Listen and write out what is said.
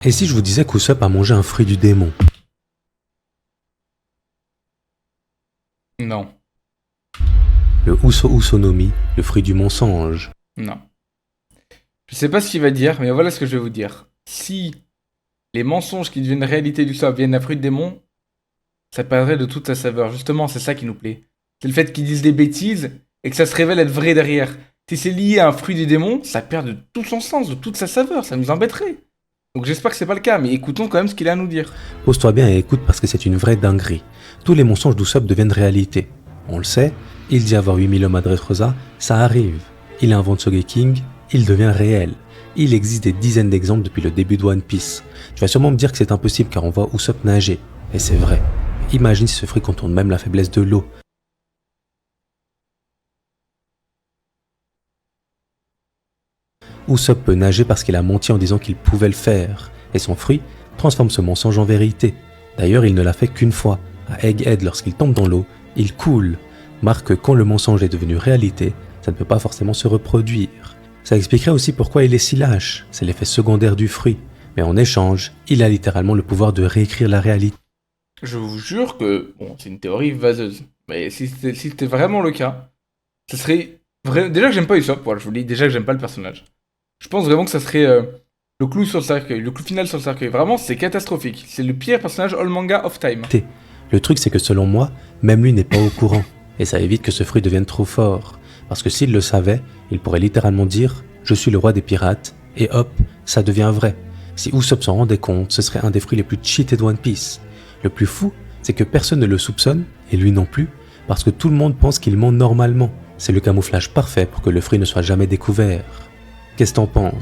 Et si je vous disais qu'Usopp a mangé un fruit du démon? Non, Le Uso Usonomi, le fruit du mensonge. non. Je sais pas ce qu'il va dire, mais voilà ce que je vais vous dire. Si les mensonges qui deviennent réalité du soir viennent d'un fruit de démon, ça perdrait de toute sa saveur. Justement, c'est ça qui nous plaît. C'est le fait qu'ils disent des bêtises et que ça se révèle être vrai derrière. Si c'est lié à un fruit du démon, ça perd de tout son sens, de toute sa saveur. Ça nous embêterait. Donc j'espère que c'est pas le cas, mais écoutons quand même ce qu'il a à nous dire. Pose-toi bien et écoute parce que c'est une vraie dinguerie. Tous les mensonges d'Usopp deviennent réalité. On le sait, il dit avoir 8000 hommes à Dressrosa, ça arrive. Il invente Sogeking, il devient réel. Il existe des dizaines d'exemples depuis le début de One Piece. Tu vas sûrement me dire que c'est impossible car on voit Usopp nager. Et c'est vrai. Imagine si ce fruit contourne même la faiblesse de l'eau. Usopp peut nager parce qu'il a menti en disant qu'il pouvait le faire. Et son fruit transforme ce mensonge en vérité. D'ailleurs, il ne l'a fait qu'une fois. À Egghead, lorsqu'il tombe dans l'eau, il coule. Marque que quand le mensonge est devenu réalité, ça ne peut pas forcément se reproduire. Ça expliquerait aussi pourquoi il est si lâche. C'est l'effet secondaire du fruit. Mais en échange, il a littéralement le pouvoir de réécrire la réalité. Je vous jure que, bon, c'est une théorie vaseuse. Mais si c'était vraiment le cas, ça serait... Déjà que j'aime pas Usopp, voilà, je vous dis déjà que j'aime pas le personnage. Je pense vraiment que ça serait le clou sur le cercueil, le clou final sur le cercueil. Vraiment, c'est catastrophique. C'est le pire personnage all manga of time. Le truc, c'est que selon moi, même lui n'est pas au courant. Et ça évite que ce fruit devienne trop fort. Parce que s'il le savait, il pourrait littéralement dire « Je suis le roi des pirates » et hop, ça devient vrai. Si Usopp s'en rendait compte, ce serait un des fruits les plus cheatés de One Piece. Le plus fou, c'est que personne ne le soupçonne, et lui non plus, parce que tout le monde pense qu'il ment normalement. C'est le camouflage parfait pour que le fruit ne soit jamais découvert. Qu'est-ce que t'en penses ?